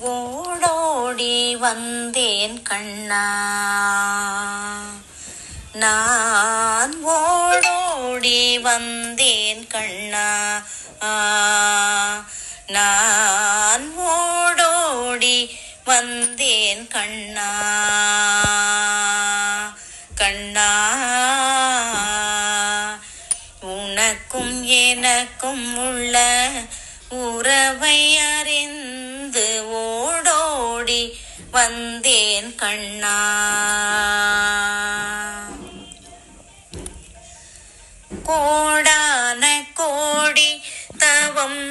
ஓடோடி வந்தேன் கண்ணா, நான் ஓடோடி வந்தேன் கண்ணா, நான் ஓடோடி வந்தேன் கண்ணா, கண்ணா உனக்கும் எனக்கும் உள்ள உறவை அறிந்து ஓடோடி வந்தேன் கண்ணா. கோடான கோடி தவம்